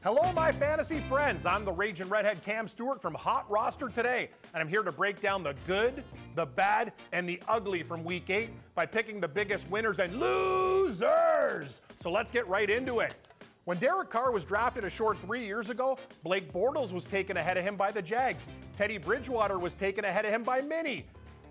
Hello, my fantasy friends. I'm the Raging Redhead Cam Stewart from HotRoster today, and I'm here to break down the good, the bad, and the ugly from Week 8 by picking the biggest winners and losers. So let's get right into it. When Derek Carr was drafted a short 3 years ago, Blake Bortles was taken ahead of him by the Jags. Teddy Bridgewater was taken ahead of him by Minnie.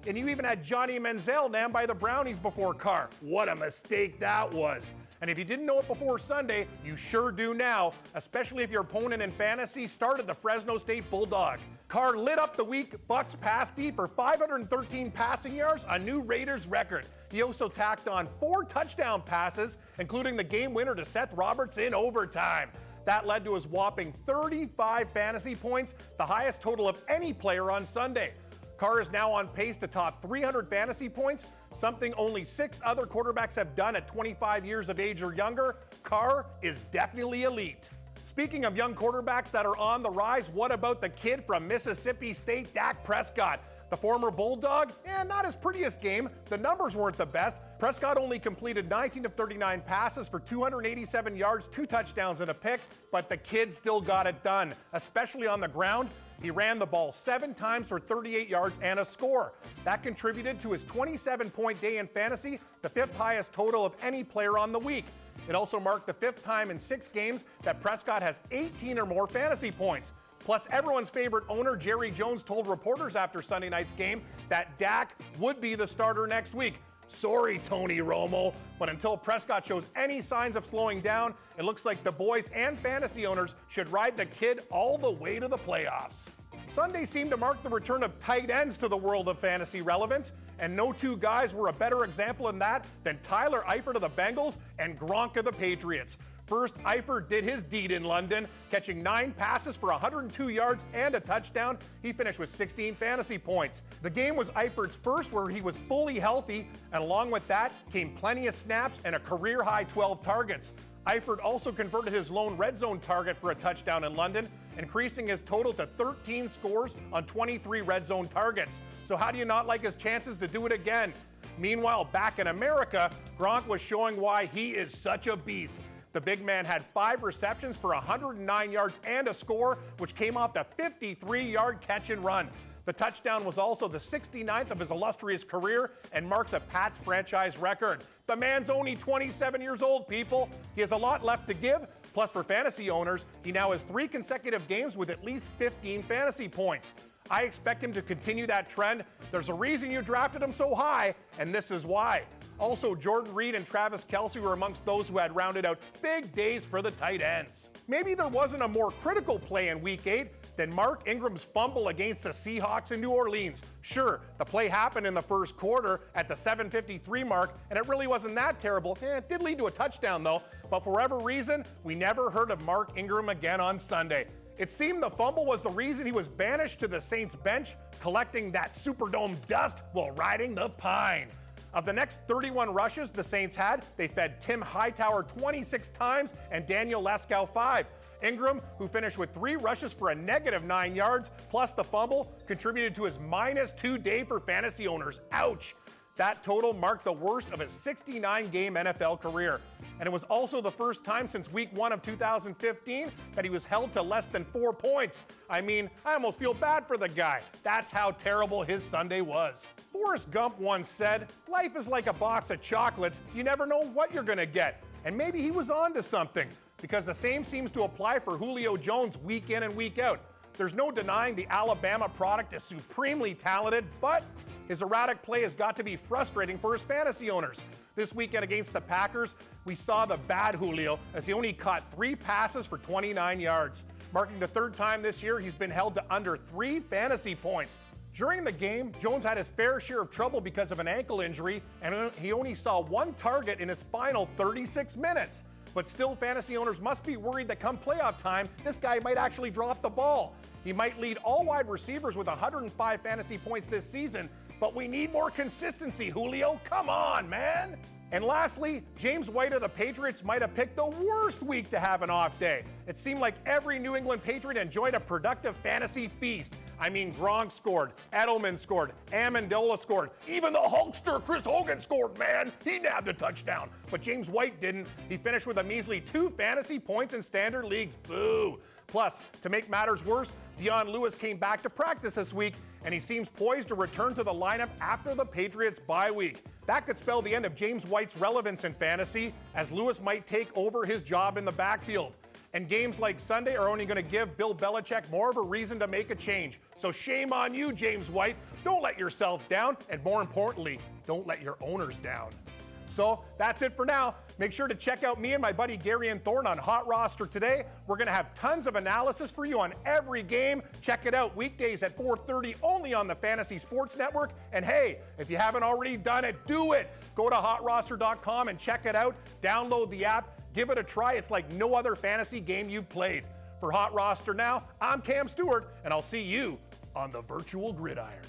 And you even had Johnny Manziel named by the Brownies before Carr. What a mistake that was. And if you didn't know it before Sunday, you sure do now, especially if your opponent in fantasy started the Fresno State Bulldog. Carr lit up the week Bucs pass D for 513 passing yards, a new Raiders record. He also tacked on 4 touchdown passes, including the game winner to Seth Roberts in overtime. That led to his whopping 35 fantasy points, the highest total of any player on Sunday. Carr is now on pace to top 300 fantasy points, something only 6 other quarterbacks have done at 25 years of age or younger. Carr is definitely elite. Speaking of young quarterbacks that are on the rise, what about the kid from Mississippi State, Dak Prescott? The former Bulldog? Not his prettiest game. The numbers weren't the best. Prescott only completed 19 of 39 passes for 287 yards, 2 touchdowns and a pick, but the kid still got it done, especially on the ground. He ran the ball 7 times for 38 yards and a score. That contributed to his 27-point day in fantasy, the 5th highest total of any player on the week. It also marked the 5th time in 6 games that Prescott has 18 or more fantasy points. Plus, everyone's favorite owner, Jerry Jones, told reporters after Sunday night's game that Dak would be the starter next week. Sorry, Tony Romo, but until Prescott shows any signs of slowing down, it looks like the boys and fantasy owners should ride the kid all the way to the playoffs. Sunday seemed to mark the return of tight ends to the world of fantasy relevance, and no 2 guys were a better example in that than Tyler Eifert of the Bengals and Gronk of the Patriots. First, Eifert did his deed in London, catching 9 passes for 102 yards and a touchdown. He finished with 16 fantasy points. The game was Eifert's first where he was fully healthy, and along with that came plenty of snaps and a career-high 12 targets. Eifert also converted his lone red zone target for a touchdown in London, increasing his total to 13 scores on 23 red zone targets. So how do you not like his chances to do it again? Meanwhile, back in America, Gronk was showing why he is such a beast. The big man had 5 receptions for 109 yards and a score, which came off the 53-yard catch and run. The touchdown was also the 69th of his illustrious career and marks a Pats franchise record. The man's only 27 years old, people. He has a lot left to give. Plus, for fantasy owners, he now has 3 consecutive games with at least 15 fantasy points. I expect him to continue that trend. There's a reason you drafted him so high, and this is why. Also, Jordan Reed and Travis Kelce were amongst those who had rounded out big days for the tight ends. Maybe there wasn't a more critical play in Week 8 than Mark Ingram's fumble against the Seahawks in New Orleans. Sure, the play happened in the first quarter at the 7:53 mark, and it really wasn't that terrible. It did lead to a touchdown, though, but for whatever reason, we never heard of Mark Ingram again on Sunday. It seemed the fumble was the reason he was banished to the Saints bench, collecting that Superdome dust while riding the pine. Of the next 31 rushes the Saints had, they fed Tim Hightower 26 times and Daniel Leskow 5. Ingram, who finished with 3 rushes for a negative 9 yards, plus the fumble, contributed to his -2 day for fantasy owners. Ouch! That total marked the worst of his 69-game NFL career. And it was also the first time since Week 1 of 2015 that he was held to less than 4 points. I mean, I almost feel bad for the guy. That's how terrible his Sunday was. Forrest Gump once said, "Life is like a box of chocolates. You never know what you're gonna get." And maybe he was on to something, because the same seems to apply for Julio Jones week in and week out. There's no denying the Alabama product is supremely talented, but his erratic play has got to be frustrating for his fantasy owners. This weekend against the Packers, we saw the bad Julio as he only caught 3 passes for 29 yards, marking the 3rd time this year he's been held to under 3 fantasy points. During the game, Jones had his fair share of trouble because of an ankle injury, and he only saw 1 target in his final 36 minutes. But still, fantasy owners must be worried that come playoff time, this guy might actually drop the ball. He might lead all wide receivers with 105 fantasy points this season, but we need more consistency, Julio. Come on, man. And lastly, James White of the Patriots might have picked the worst week to have an off day. It seemed like every New England Patriot enjoyed a productive fantasy feast. I mean, Gronk scored, Edelman scored, Amendola scored, even the Hulkster Chris Hogan scored, man. He nabbed a touchdown. But James White didn't. He finished with a measly 2 fantasy points in standard leagues. Boo. Plus, to make matters worse, Dion Lewis came back to practice this week, and he seems poised to return to the lineup after the Patriots' bye week. That could spell the end of James White's relevance in fantasy, as Lewis might take over his job in the backfield. And games like Sunday are only going to give Bill Belichick more of a reason to make a change. So shame on you, James White. Don't let yourself down, and more importantly, don't let your owners down. So that's it for now. Make sure to check out me and my buddy Gary and Thorne on HotRoster today. We're going to have tons of analysis for you on every game. Check it out weekdays at 4:30 only on the Fantasy Sports Network. And hey, if you haven't already done it, do it. Go to HotRoster.com and check it out. Download the app. Give it a try. It's like no other fantasy game you've played. For HotRoster now, I'm Cam Stewart, and I'll see you on the virtual gridiron.